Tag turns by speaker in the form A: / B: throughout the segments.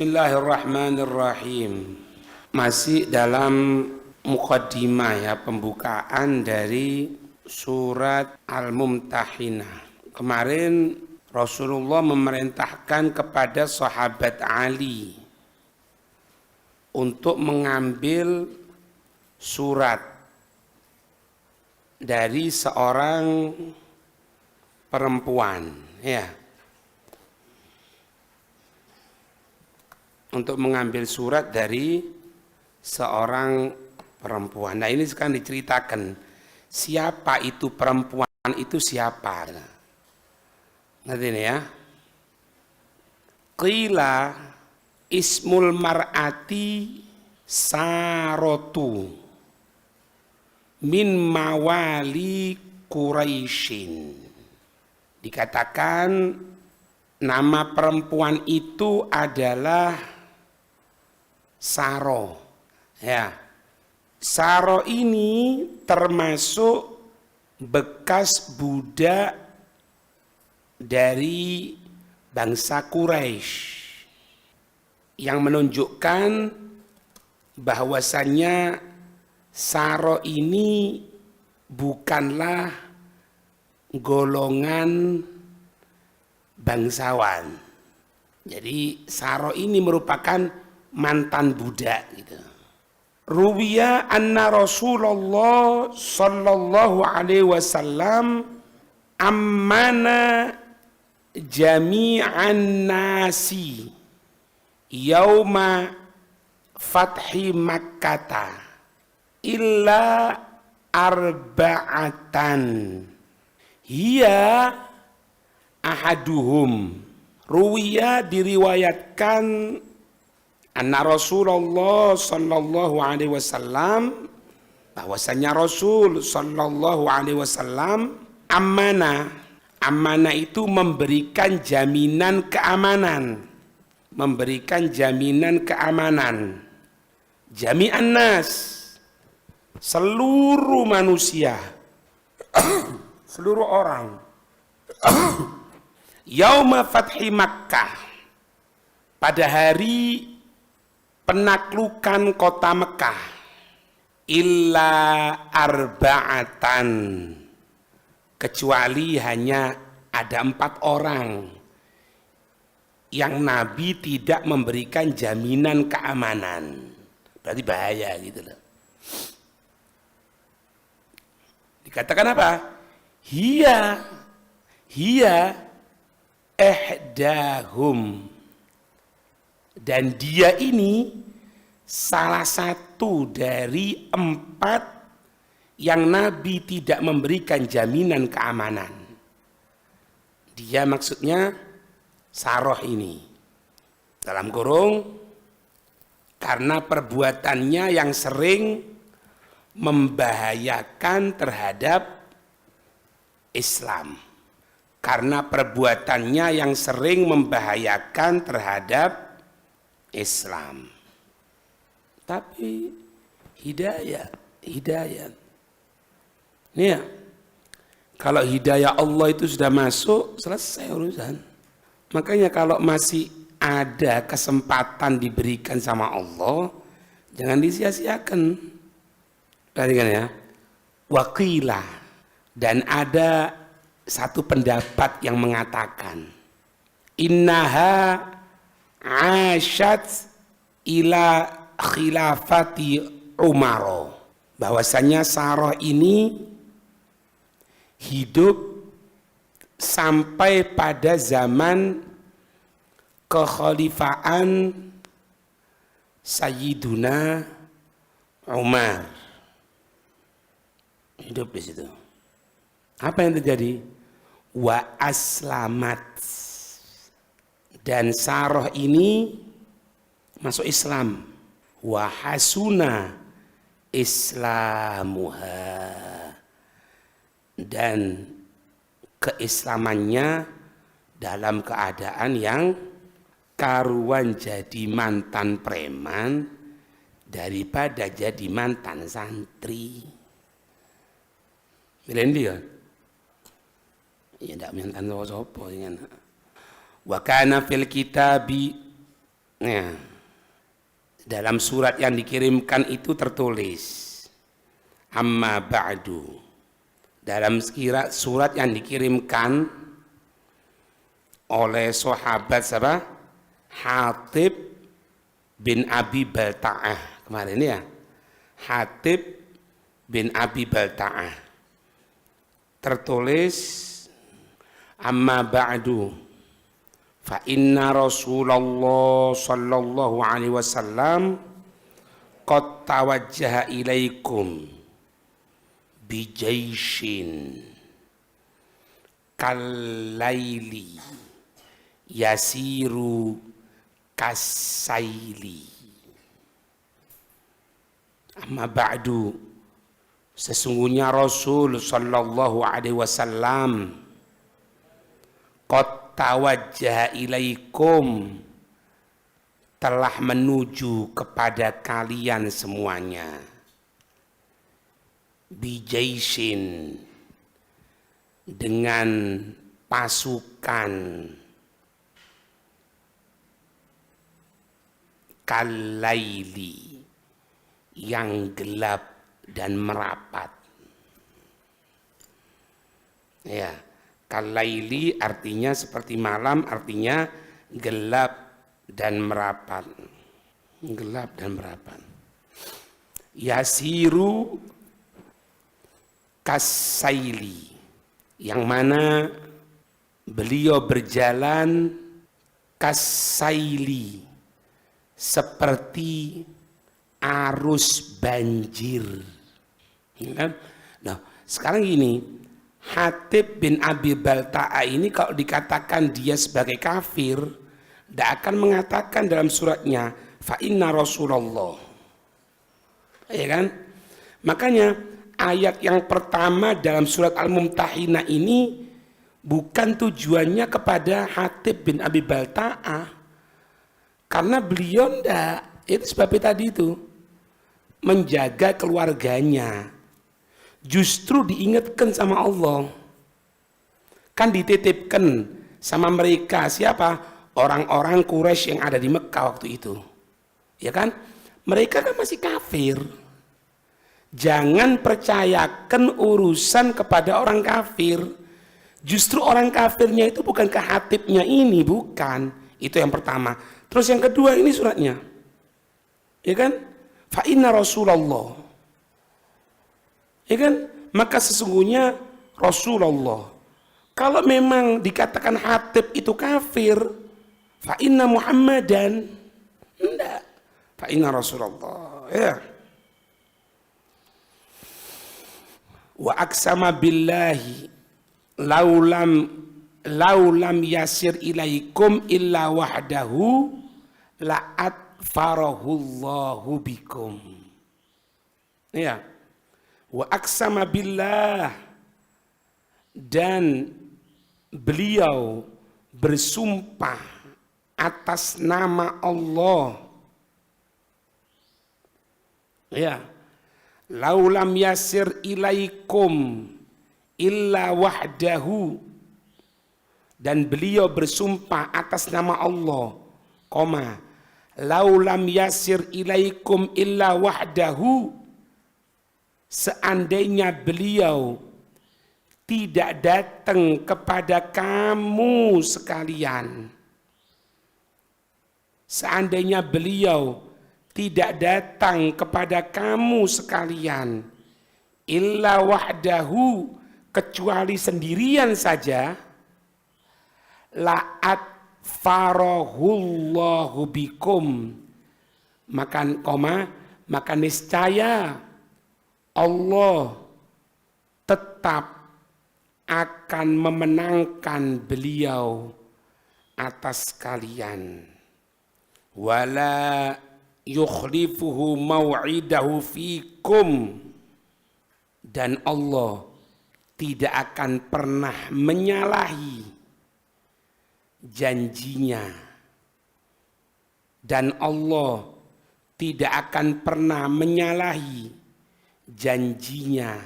A: Bismillahirrahmanirrahim. Masih dalam muqaddimah ya, pembukaan dari surat Al-Mumtahinah. Kemarin Rasulullah memerintahkan kepada sahabat Ali untuk mengambil surat dari seorang perempuan ya. Untuk mengambil surat dari seorang perempuan. Nah, ini sekarang diceritakan siapa itu perempuan itu siapa. Ngerti ini ya. Qila ismul mar'ati Sarotu min mawali Quraisyin. Dikatakan nama perempuan itu adalah Saro. Ya. Saro ini termasuk bekas budak dari bangsa Quraisy yang menunjukkan bahwasannya Saro ini bukanlah golongan bangsawan. Jadi Saro ini merupakan mantan budak gitu. Ruwiya anna Rasulullah sallallahu alaihi wasallam ammana jami'an nasi yauma fathi Makkah illa arba'atan hiya ahaduhum. Ruwiya diriwayatkan anna Rasulullah sallallahu alaihi wasallam bahwasanya Rasul sallallahu alaihi wasallam amanah itu memberikan jaminan keamanan, jami'an nas, seluruh manusia seluruh orang yauma fathi Makkah, pada hari penaklukan kota Mekah, illa arba'atan, kecuali hanya ada 4 orang yang Nabi tidak memberikan jaminan keamanan. Berarti bahaya gitu loh. Dikatakan apa? Hiya ihdahum, dan dia ini salah satu dari 4 yang Nabi tidak memberikan jaminan keamanan. Dia maksudnya Saroh ini, dalam kurung, karena perbuatannya yang sering membahayakan terhadap Islam. Karena perbuatannya yang sering membahayakan terhadap Islam. Tapi hidayah. Nih ya, kalau hidayah Allah itu sudah masuk, selesai urusan. Makanya kalau masih ada kesempatan diberikan sama Allah, jangan disia-siakan. Perhatikan ya. Waqilah, dan ada satu pendapat yang mengatakan innaha asyat ila khilafati Umar, bahwasanya Saroh ini hidup sampai pada zaman kekhalifaan Sayyiduna Umar. Hidup di situ. Apa yang terjadi? Wa aslamat, dan Saroh ini masuk Islam. Wa hasuna islamuha, dan keislamannya dalam keadaan yang karuan jadi mantan preman daripada jadi mantan santri. Milih dia. Ya ndak mantan sapa dengan. Wa kana fil kitabi Ya, dalam surat yang dikirimkan itu tertulis amma ba'du. Dalam surat yang dikirimkan oleh sahabat siapa? Hatib bin Abi Balta'ah kemarin ya. Hatib bin Abi Balta'ah. Tertulis amma ba'du fa inna Rasulullah sallallahu alaihi wasallam qad tawajjaha ilaikum bijaishin kalaili yasiru kasaili. Amma ba'du, sesungguhnya Rasul sallallahu alaihi wasallam qad tawajjaha ilaikum, telah menuju kepada kalian semuanya, bijaisin, dengan pasukan, kalaili, yang gelap dan merapat. Ya, kalaili artinya seperti malam, artinya gelap dan merapat. Gelap dan merapat. Yasiru kasaili, yang mana beliau berjalan kasaili, seperti arus banjir. Nah, sekarang gini, Hatib bin Abi Balta'ah ini kalau dikatakan dia sebagai kafir, tidak akan mengatakan dalam suratnya fa inna Rasulullah, ya kan? Makanya ayat yang pertama dalam surat Al-Mumtahinah ini bukan tujuannya kepada Hatib bin Abi Balta'ah, karena beliau ndak, itu sebabnya tadi itu menjaga keluarganya. Justru diingatkan sama Allah, kan dititipkan sama mereka siapa? Orang-orang Quraisy yang ada di Mekah waktu itu, ya kan? Mereka kan masih kafir. Jangan percayakan urusan kepada orang kafir. Justru orang kafirnya itu bukan ke Hatibnya ini, bukan. Itu yang pertama. Terus yang kedua ini suratnya, ya kan? Fa inna Rasulullah, ya kan? Maka sesungguhnya Rasulullah. Kalau memang dikatakan Hatib itu kafir, fa inna Muhammadan, enggak. Fa inna Rasulullah, ya. Wa aqsama billahi laulam yasir ilaikum illa wahdahu la'at farahullahu bikum. Ya. Wa aqsama billah, dan beliau bersumpah atas nama Allah. Ya. Laulam yasir ilaikum illa wahdahu, dan beliau bersumpah atas nama Allah, koma, laulam yasir ilaikum illa wahdahu, seandainya beliau tidak datang kepada kamu sekalian, seandainya beliau tidak datang kepada kamu sekalian, illa wahdahu, kecuali sendirian saja, la'at farahullahu bikum, maka niscaya Allah tetap akan memenangkan beliau atas kalian. Wala yukhlifuhu mau'idahu fikum, dan Allah tidak akan pernah menyalahi janjinya, dan Allah tidak akan pernah menyalahi janjinya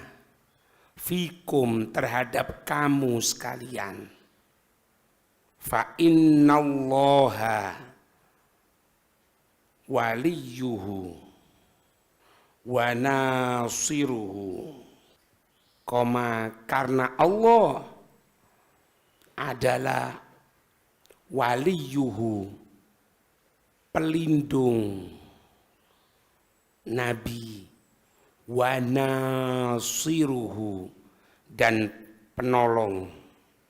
A: fikum, terhadap kamu sekalian. Fa innallaha, waliyuhu wa nasiruhu, karena Allah adalah waliyuhu, pelindung Nabi, wa nasiruhu, dan penolong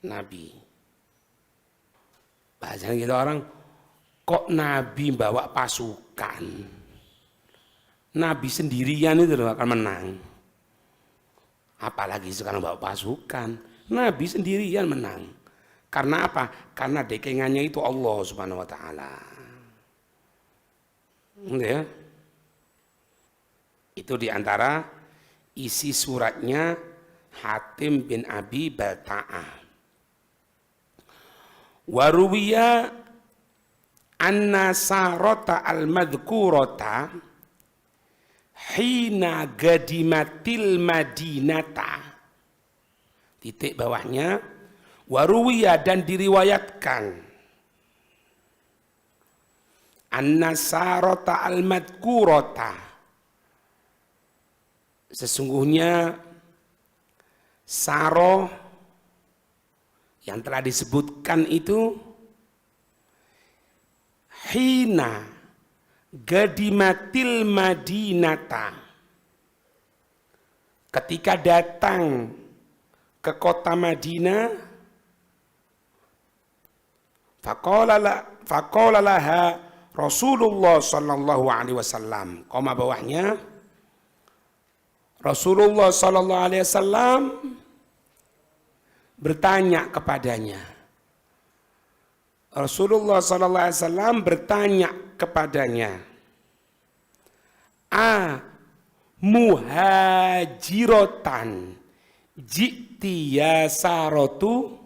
A: Nabi. Bahasanya gitu orang, kok Nabi bawa pasukan? Nabi sendirian itu loh akan menang. Apalagi sekarang bawa pasukan. Nabi sendirian menang. Karena apa? Karena dekengannya itu Allah Subhanahu wa taala. Ya. Itu diantara isi suratnya Hatim bin Abi Balta'ah. Waruwiya anna sarota al-madhkurata hina gadimatil madinata. Titik bawahnya, waruwiya, dan diriwayatkan anna sarota al-madhkurata, sesungguhnya Saroh yang telah disebutkan itu hina gadimatil madinata, ketika datang ke kota Madinah, faqala laha Rasulullah sallallahu alaihi wasallam, koma bawahnya, Rasulullah sallallahu alaihi wasallam bertanya kepadanya. Rasulullah sallallahu alaihi wasallam bertanya kepadanya, "A muhajirotan jikti ya sarotu?"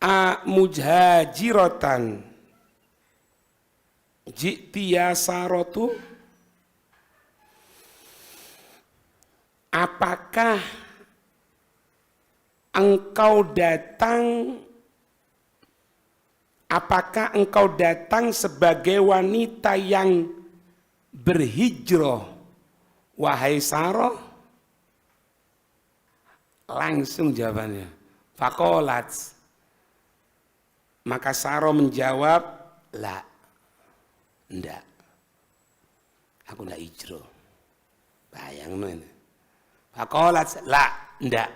A: A muhajirotan jikti ya sarotu? Apakah engkau datang sebagai wanita yang berhijrah, wahai Saroh? Langsung jawabannya, faqalat, maka Saroh menjawab, la, enggak, aku enggak hijrah. Bayangin ini. Faqalat, la, enggak.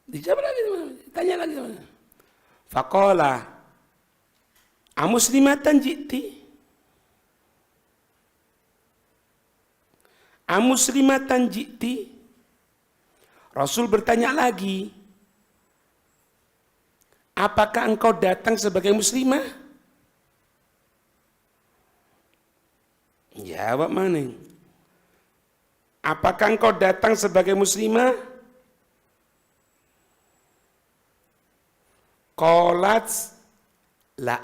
A: Dijawab lagi, tanya lagi. Faqala, amuslimatan jikti? Amuslimatan jikti? Rasul bertanya lagi, apakah engkau datang sebagai muslimah? Jawab mana? Apakah engkau datang sebagai muslimah? Qalat, la.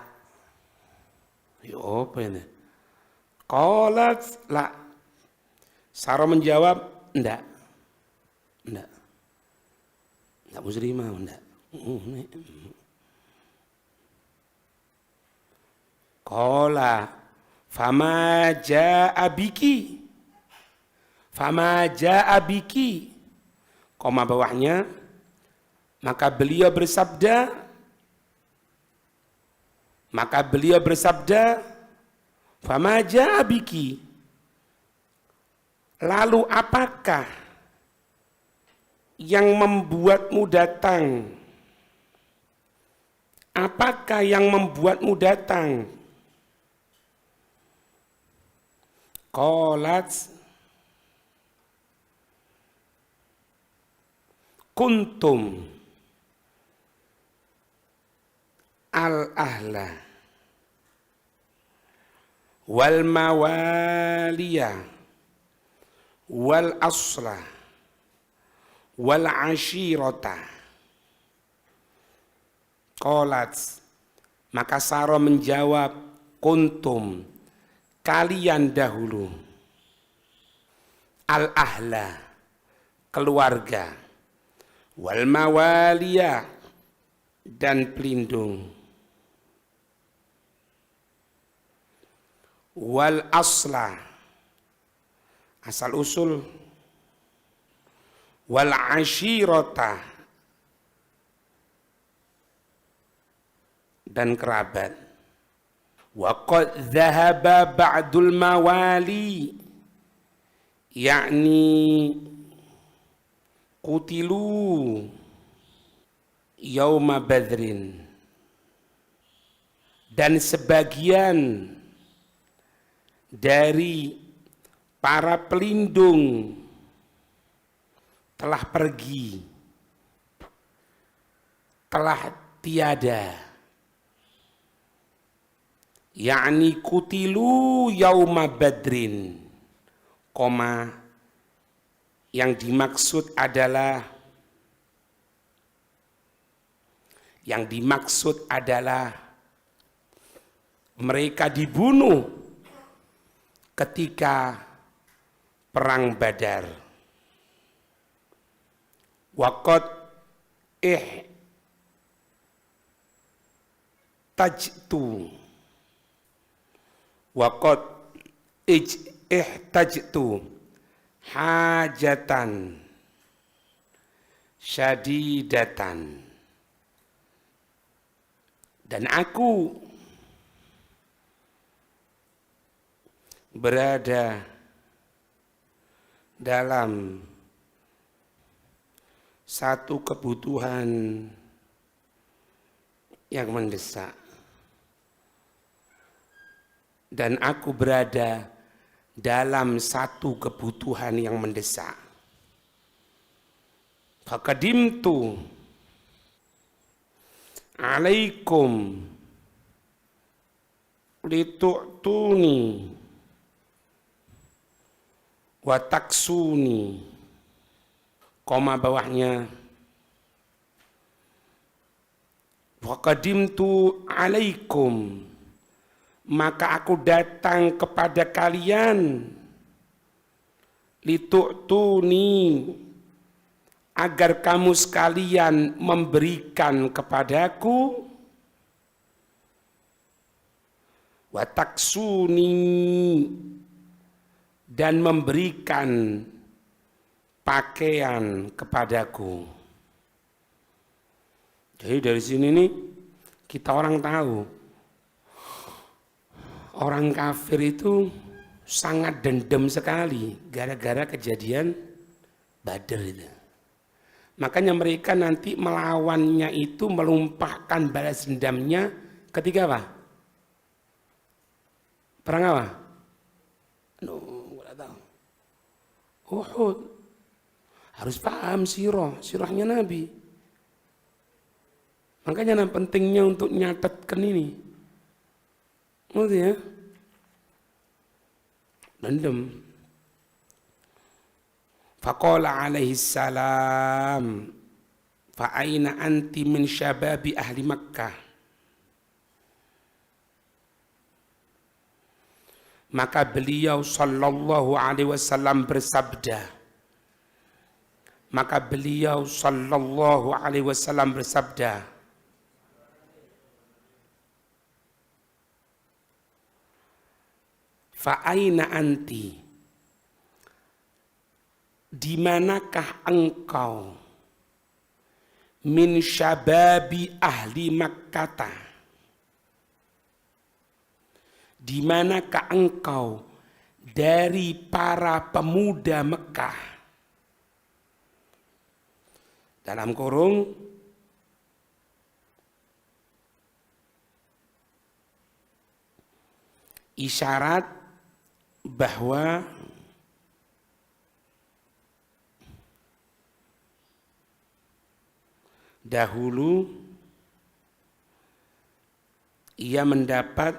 A: Ya apa ini? Qalat, la. Saroh menjawab, enggak. Enggak muslimah, enggak. Qala, fama ja'a biki? Fama ja'a biki? Koma bawahnya, maka beliau bersabda, fama ja'a biki? Lalu apakah yang membuatmu datang? Apakah yang membuatmu datang? Qalat, kuntum al-ahla wal mawaliya wal asla wal ashirata. Qalat, maka Saroh menjawab, kuntum, kalian dahulu, al-ahla, keluarga, wal mawaliya, dan pelindung, wal asla, asal usul, wal ashirata, dan kerabat. Wa qad dhahaba ba'dul mawali, yakni qutilu yauma badrin, dan sebagian dari para pelindung telah pergi, telah tiada, yakni kutilu yauma badrin, koma, yang dimaksud adalah mereka dibunuh ketika perang Badar. Waqad ihtajtu hajatan syadidatan, dan aku berada dalam satu kebutuhan yang mendesak, dan aku berada dalam satu kebutuhan yang mendesak. Faqadimtu alaikum litu'tuni wa taksuni, koma bawahnya, faqadimtu alaikum, maka aku datang kepada kalian, litu'tuni, agar kamu sekalian memberikan kepadaku, wa taksuni, dan memberikan pakaian kepadaku. Jadi dari sini nih kita orang tahu, orang kafir itu sangat dendam sekali gara-gara kejadian Badar itu. Makanya mereka nanti melawannya itu melumpahkan balas dendamnya ketika apa? Perang apa? Nggak tahu. Uhud. Harus paham sirahnya Nabi. Makanya pentingnya untuk nyatetkan ini. Ngerti ya? Dendam. Faqala alaihi salam, fa aina anti min syababi ahli Makkah. Maka beliau sallallahu alaihi wasallam bersabda, fa aina anti, di manakah engkau, min syababi ahli Makkah, di manakah engkau dari para pemuda Mekah, dalam kurung isyarat bahwa dahulu ia mendapat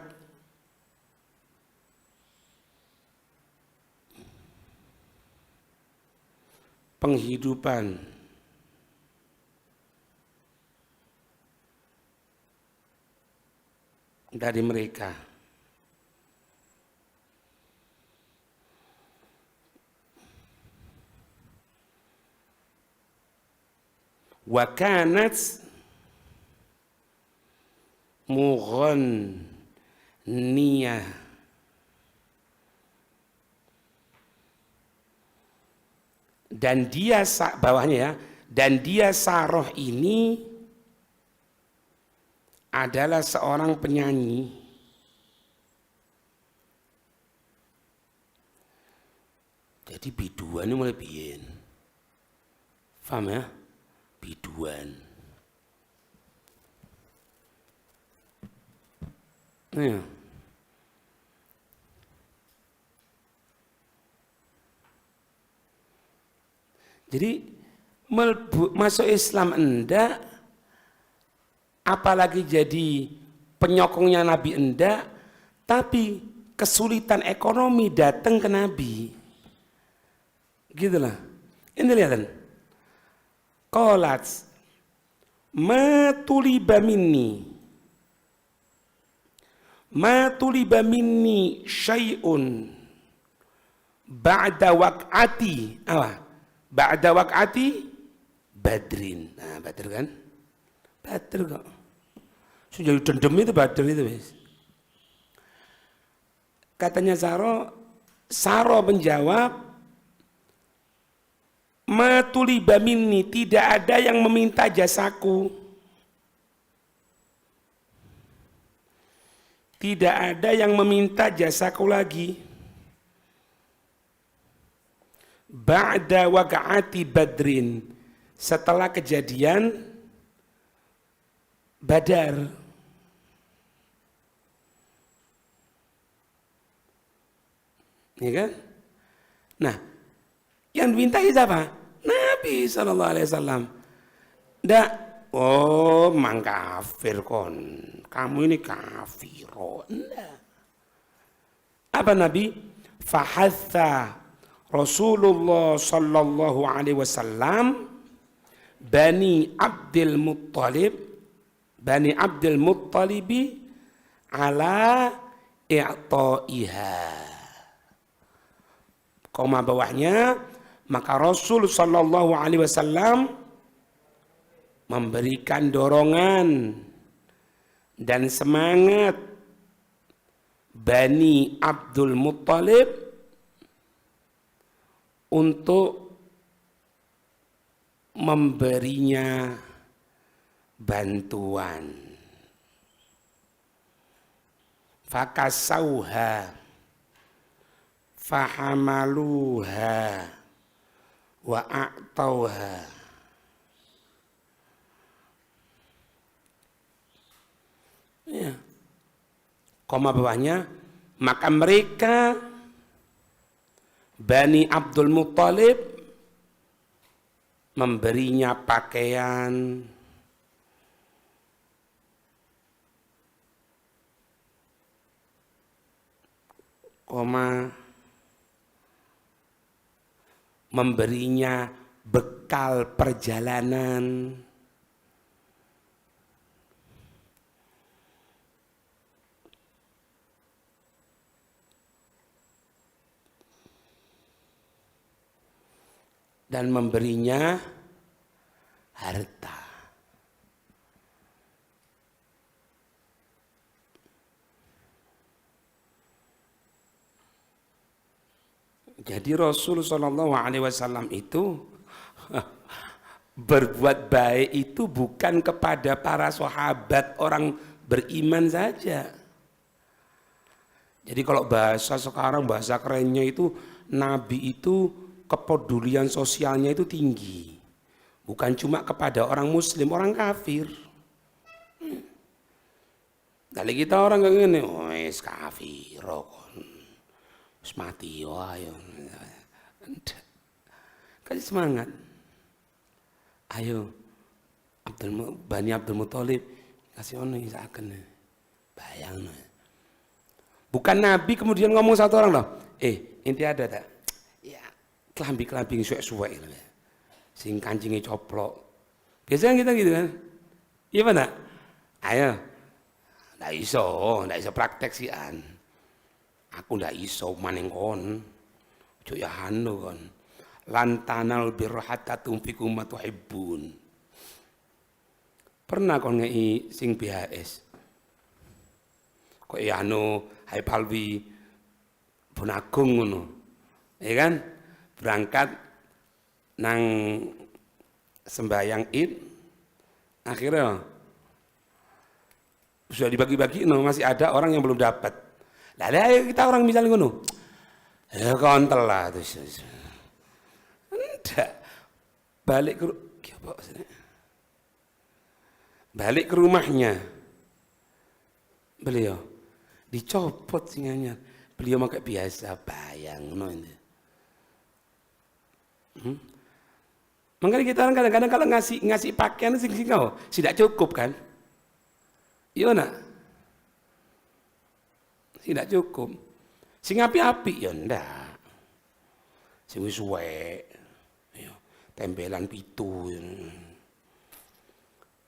A: penghidupan dari mereka. Wa kanat mughanniyah, dan dia bawahnya ya, dan dia Saroh ini adalah seorang penyanyi. Jadi biduan ini mulai biyen. Paham ya? Biduan. Nah, jadi masuk Islam enggak, apalagi jadi penyokongnya Nabi enggak, tapi kesulitan ekonomi datang ke Nabi. Gitulah. Ini lihat. Qalat ma tuliba minni syai'un ba'da waq'ati ba'da waq'ati Badrin. Nah, Badr kan? Badr kok. Sudah dendam itu Badr itu, wis. Katanya Saro menjawab, ma tuliba minni, tidak ada yang meminta jasaku. Tidak ada yang meminta jasaku lagi. Ba'da waqa'ati Badrin, setelah kejadian Badar. Ya kan? Nah, yang diminta siapa? Nabi SAW. Nggak, oh mang kafir kon, kamu ini kafir. Nggak. Apa Nabi? Fahatha Rasulullah sallallahu alaihi wasallam Bani Abdul Muttalibi ala i'ta'iha. Koma bawahnya, maka Rasul sallallahu alaihi wasallam memberikan dorongan dan semangat Bani Abdul Muttalib untuk memberinya bantuan. Fakasauha fahamaluha wa a'tauha. Ya. Koma bawahnya, maka mereka Bani Abdul Muttalib memberinya pakaian, memberinya bekal perjalanan, dan memberinya harta. Jadi Rasul Shallallahu Alaihi Wasallam itu berbuat baik itu bukan kepada para sahabat orang beriman saja. Jadi kalau bahasa sekarang, bahasa kerennya itu, Nabi itu kepedulian sosialnya itu tinggi. Bukan cuma kepada orang muslim, orang kafir. Kali kita orang kayak gini, wes kafir, wes mati, ayo. Kasih semangat. Ayo, Bani Abdul Muttalib, kasih ono isaken. Bayang. Bukan Nabi kemudian ngomong satu orang loh, inti ada tak? Ya, kelambi-kelambi suwek-suwek. Sing kancingnya coplok. Biasanya kita gitu kan. Iya mana? Ayo. Nggak iso praktek sian. Aku nggak iso maning kon. Cuk ya hanu kon. Lantanal birra hatta tunfiqu ma tuhibbun. Pernah kon ngei sing BHS. Kok ya anu Hai Palwi Bunagung ngono. Ya kan? Berangkat nang sembahyang Id, akhirnya sudah dibagi-bagi, no, masih ada orang yang belum dapat. Lah ayo kita orang misalnya ngono, ya kontol lah terus. Enggak, balik ke rumahnya, beliau dicopot singanya, beliau maka biasa bayang, no ini. Makanya kita orang kadang-kadang kalau ngasih pakaian sing kau tidak cukup kan? Iya nak, tidak cukup. Sing api-api ya ndak. Sing wis suwek, ya, tempelan pitu.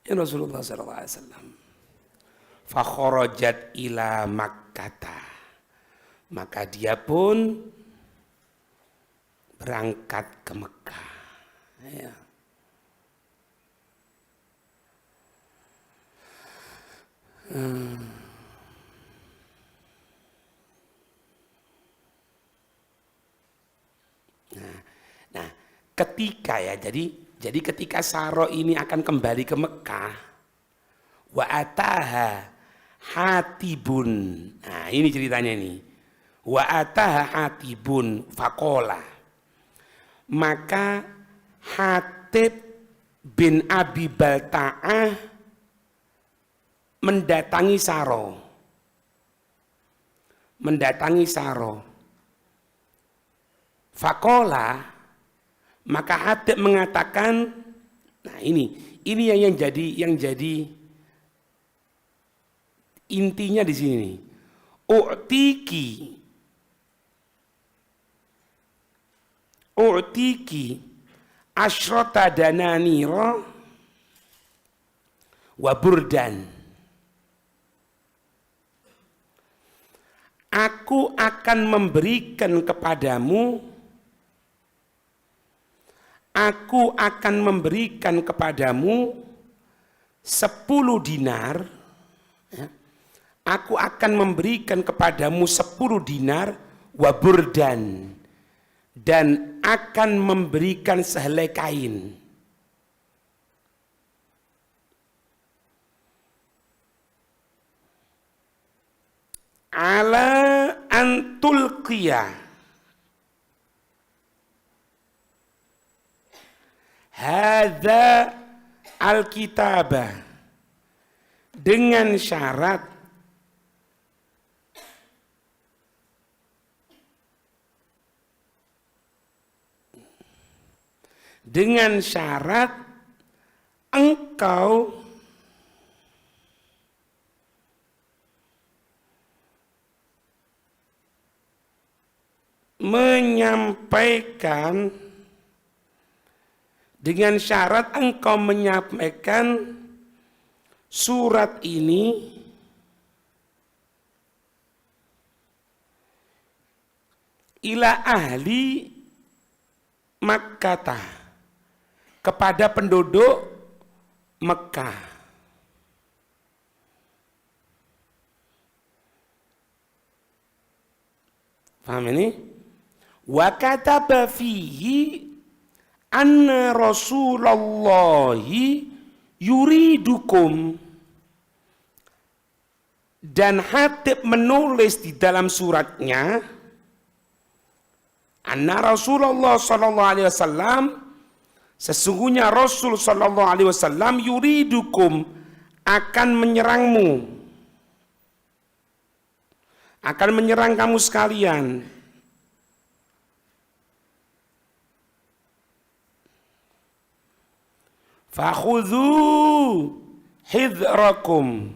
A: Ya Rasulullah sallallahu alaihi wasallam. Fa kharajat ila Makkah. Maka dia pun berangkat ke Mekah. Ya. Nah, ketika ya, jadi ketika Saro ini akan kembali ke Mekah, wa ataha Hatibun. Nah, ini ceritanya nih. Wa ataha Hatibun faqala. Maka Hatib bin Abi Balta'ah mendatangi Saro. Faqala, maka Hatib mengatakan, nah ini yang jadi intinya di sini. U'tiki asyrata dananira wa burdan. Aku akan memberikan kepadamu 10 dinar, ya. Aku akan memberikan kepadamu 10 dinar wa burdan, dan akan memberikan sehelai kain. Ala antulqiyah hadza alkitabah, dengan syarat engkau menyampaikan surat ini ila ahli Makkah, kepada penduduk Mekah. Paham ini? Wa kataba fihi anna Rasulullahi yuridukum, dan Hatib menulis di dalam suratnya anna Rasulullah sallallahu alaihi wasallam, sesungguhnya Rasul sallallahu alaihi wasallam yuridukum, akan menyerang kamu sekalian. Fakhudhu hidrakum,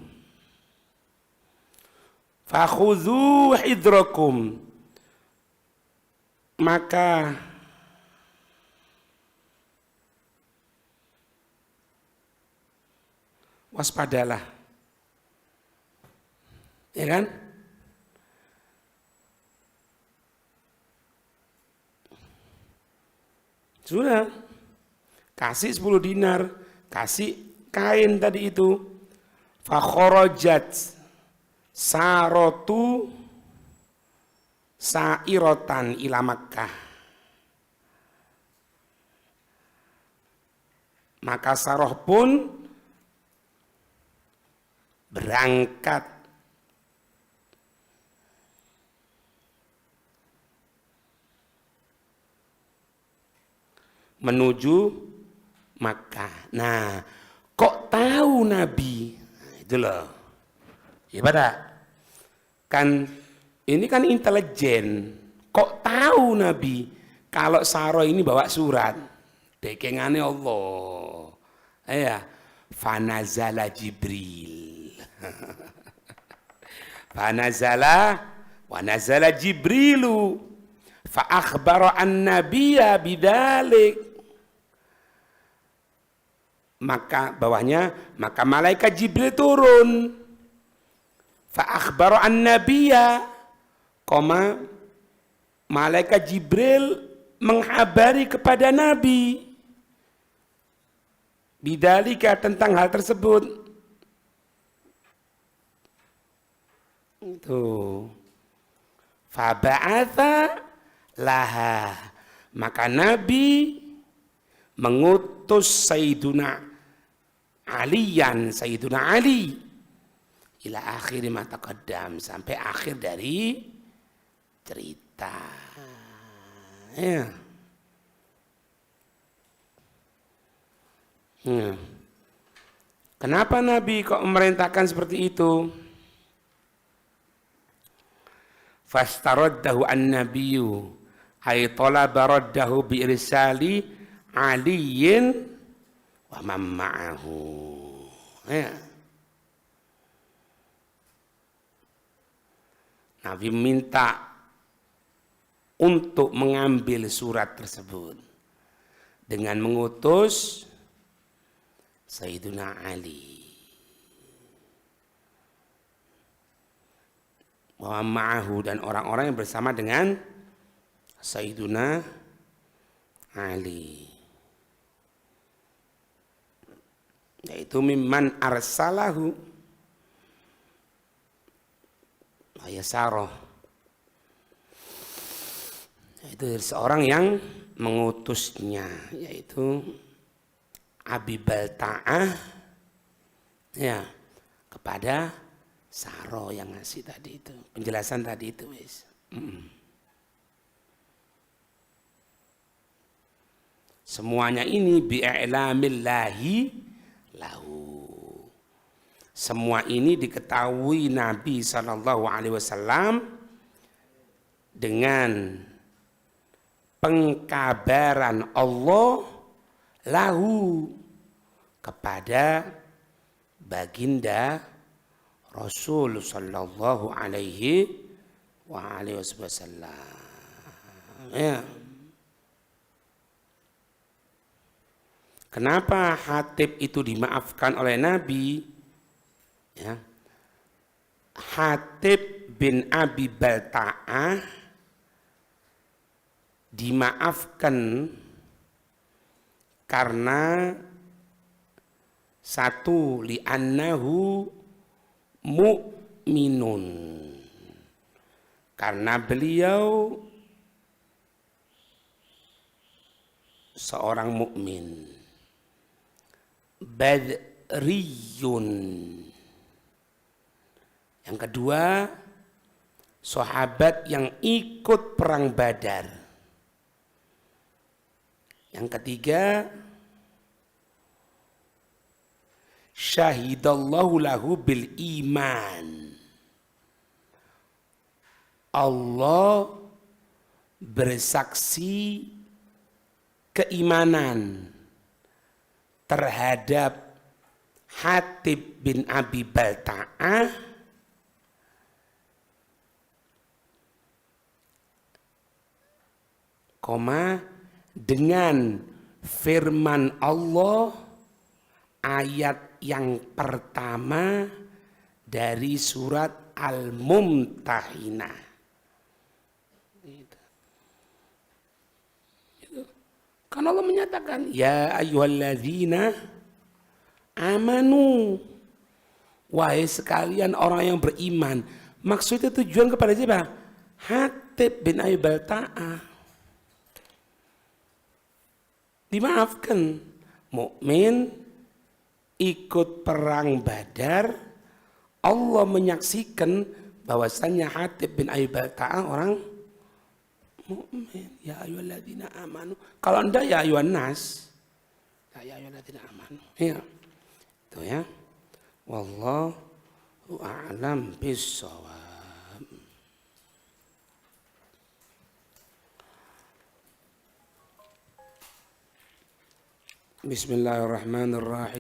A: maka waspadalah, ya kan? Sudah, kasih 10 dinar, kasih kain tadi itu. Fakhrajat Sarotu sa'irotan ila Makkah. Maka Saroh pun berangkat menuju Makkah. Nah, kok tahu Nabi? Nah, itu loh. Ya pada kan ini kan intelijen. Kok tahu Nabi kalau Saroh ini bawa surat? Dekengane Allah. Ya, fanazala Jibril. Fanazala wa nazala Jibrilu fa akhbara an-nabiyya bidzalik. Maka bawahnya, maka malaikat Jibril turun. Fa akhbara an-nabiyya, malaikat Jibril menghabari kepada Nabi bidzalika, tentang hal tersebut. Itu. Fa ba'atha laha, maka Nabi mengutus Sayyiduna Ali ila akhir ma taqaddam, sampai akhir dari cerita. Ya. Kenapa Nabi kok memerintahkan seperti itu? Fastaraddahu an-nabiyyu ay talaba raddahu bi irsali aliyin wa man ma'ahu. Ya. Nabi minta untuk mengambil surat tersebut dengan mengutus Sayyiduna Ali wa ma'ahu, dan orang-orang yang bersama dengan Sayyiduna Ali, yaitu mimman arsalahu Saroh, yaitu seorang yang mengutusnya, yaitu Abi Balta'ah, ya, kepada Saroh yang ngasih tadi itu, penjelasan tadi itu, wis. Semuanya ini bi'ilamillahi lahu. Semua ini diketahui Nabi SAW dengan pengkabaran Allah lahu kepada baginda Rasul sallallahu alaihi wasallam. Ya. Kenapa Hatib itu dimaafkan oleh Nabi? Ya. Hatib bin Abi Balta'ah dimaafkan karena satu, li'annahu mu'minun, karena beliau seorang mukmin, badriyun. Yang kedua, sahabat yang ikut perang Badar. Yang ketiga, syahidallahu lahu bil iman. Allah bersaksi keimanan terhadap Hatib bin Abi Balta'ah dengan firman Allah ayat yang pertama dari surat Al-Mumtahinah. Kan Allah menyatakan, ya ayyuhalladzina amanu, wahai sekalian orang yang beriman. Maksudnya tujuan kepada siapa? Hatib bin Abi Balta'ah. Dimaafkan. mukmin ikut perang Badar, Allah menyaksikan bahwasannya Hatib bin Abi Balta'a orang mukmin. Ya ayyuhalladzina amanu. Kalau enggak ya ayyuhan nas. Ya ayyuhalladzina amanu. Ya. Itu ya. Wallahu a'lam bissawab. Bismillahirrahmanirrahim.